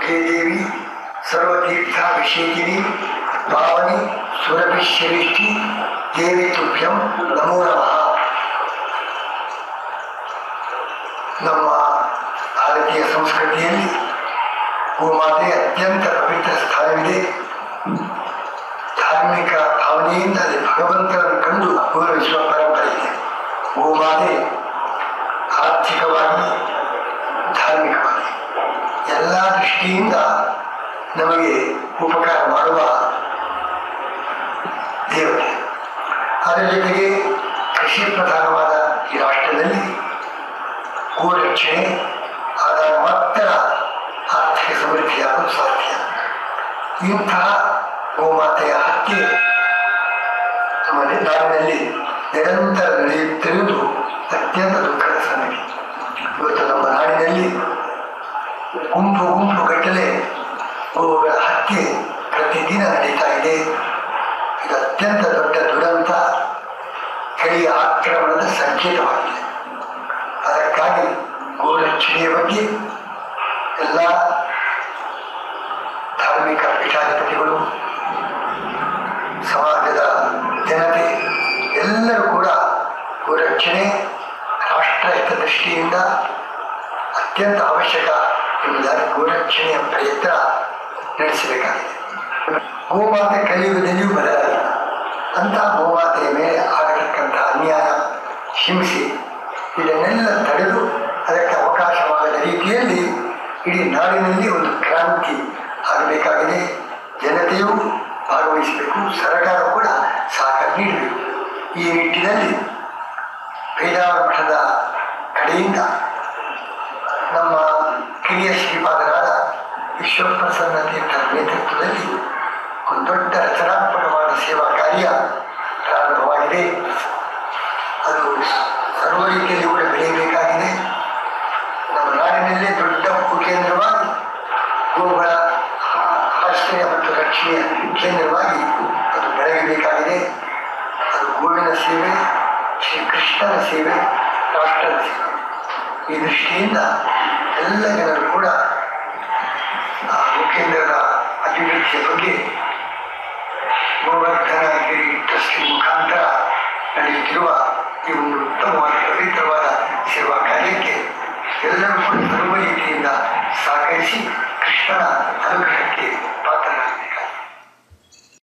दुर्गे देवी सर्वतीर्थाभिषेकिनी पावनी सुरभिश्रेष्ठी देवी तुभ्यं नमो नमः. ನಮ್ಮ ಭಾರತೀಯ ಸಂಸ್ಕೃತಿಯಲ್ಲಿ ಗೋಮಾತೆ ಅತ್ಯಂತ ಪವಿತ್ರ ಸ್ಥಾನವಿದೆ. ಧಾರ್ಮಿಕ ಭಾವನೆಯಿಂದ ಅಲ್ಲಿ ಭಗವಂತನನ್ನು ಕಂಡು ಗೌರವಿಸುವ ಪರಂಪರೆ ಇದೆ. ಗೋಮಾತೆ ಆರ್ಥಿಕವಾಗಿ ಧಾರ್ಮಿಕವಾಗಿ ಎಲ್ಲ ದೃಷ್ಟಿಯಿಂದ ನಮಗೆ ಉಪಕಾರ ಮಾಡುವ ದೇವತೆ. ಅದರ ಜೊತೆಗೆ ಕೃಷಿ ಪ್ರಧಾನವಾದ ಈ ರಾಷ್ಟ್ರದಲ್ಲಿ ಗೋರಕ್ಷಣೆ ಆದಾಗ ಮಾತ್ರ ಆರ್ಥಿಕ ಸಮೃದ್ಧಿಯಾಗಲು ಸಾಧ್ಯ. ಇಂತಹ ಗೋಮಾತೆಯ ಹತ್ಯೆ ನಮ್ಮ ನಾಡಿನಲ್ಲಿ ನಿರಂತರ ನಡೆಯುತ್ತಿರುವುದು ಅತ್ಯಂತ ದುಃಖದ ಸಂಗತಿ. ಇವತ್ತು ನಮ್ಮ ನಾಡಿನಲ್ಲಿ ಗುಂಪು ಗಟ್ಟಲೆ ಗೋವುಗಳ ಹತ್ಯೆ ಪ್ರತಿದಿನ ನಡೀತಾ ಇದೆ. ಇದು ಅತ್ಯಂತ ದೊಡ್ಡ ದುರಂತ, ಕಡೆಯ ಆಕ್ರಮಣದ ಸಂಕೇತವಾಗಿದೆ. ಅದಕ್ಕಾಗಿ ಗೋರಕ್ಷಣೆಯ ಬಗ್ಗೆ ಎಲ್ಲ ಧಾರ್ಮಿಕ ಪೀಠಾಧಿಪತಿಗಳು, ಸಮಾಜದ ಜನತೆ ಎಲ್ಲರೂ ಕೂಡ ಗೋರಕ್ಷಣೆ ರಾಷ್ಟ್ರ ಹಿತದೃಷ್ಟಿಯಿಂದ ಅತ್ಯಂತ ಅವಶ್ಯಕ ಎಂಬುದಾಗಿ ಗೋರಕ್ಷಣೆಯ ಪ್ರಯತ್ನ ನಡೆಸಬೇಕಾಗಿದೆ. ಗೋಮಾತೆ ಕಲಿಯುಗದಲ್ಲಿಯೂ ಬರಲಿಲ್ಲ. ಅಂತಹ ಗೋಮಾತೆಯ ಮೇಲೆ ಆಗತಕ್ಕಂಥ ಅನ್ಯಾಯ, ಹಿಂಸೆ ಇದನ್ನೆಲ್ಲ ತಡೆದು ಅದಕ್ಕೆ ಅವಕಾಶವಾಗದ ರೀತಿಯಲ್ಲಿ ಇಡೀ ನಾಡಿನಲ್ಲಿ ಒಂದು ಕ್ರಾಂತಿ ಆಗಬೇಕಾಗಿದೆ. ಜನತೆಯೂ ಭಾಗವಹಿಸಬೇಕು, ಸರ್ಕಾರ ಕೂಡ ಸಹಕಾರ ನೀಡಬೇಕು. ಈ ನಿಟ್ಟಿನಲ್ಲಿ ವೇದಾವರ ಮಠದ ಕಡೆಯಿಂದ ನಮ್ಮ ಕಿರಿಯ ಶ್ರೀಪಾದರಾದ ವಿಶ್ವಪ್ರಸನ್ನ ತೀರ್ಥರ ನೇತೃತ್ವದಲ್ಲಿ ಒಂದು ದೊಡ್ಡ ರಚನಾತ್ಮಕವಾದ ಸೇವಾ ಕಾರ್ಯ ಪ್ರಾರಂಭವಾಗಿದೆ. ಅದು ಸರ್ವ ರೀತಿಯಲ್ಲಿ ಕೂಡ ಬೆಳೆಯಬೇಕಾಗಿದೆ. ನಮ್ಮ ನಾಡಿನಲ್ಲೇ ದೊಡ್ಡ ಉಪಕೇಂದ್ರವಾಗಿ ಗೋಗಳ ಆಶ್ರಯ ಮತ್ತು ರಕ್ಷಣೆಯ ಕೇಂದ್ರವಾಗಿ ಅದು ಬೆಳಗಬೇಕಾಗಿದೆ. ಅದು ಗೋವಿನ ಸೇವೆ, ಶ್ರೀಕೃಷ್ಣನ ಸೇವೆ, ರಾಷ್ಟ್ರದ ಸೇವೆ. ಈ ದೃಷ್ಟಿಯಿಂದ ಎಲ್ಲ ಜನರು ಕೂಡ ಆ ಗೋಕೇಂದ್ರದ ಅಭಿವೃದ್ಧಿಯ ಬಗ್ಗೆ ಗೋವರ್ಧನ ಗಿರಿ ಟ್ರಸ್ಟ್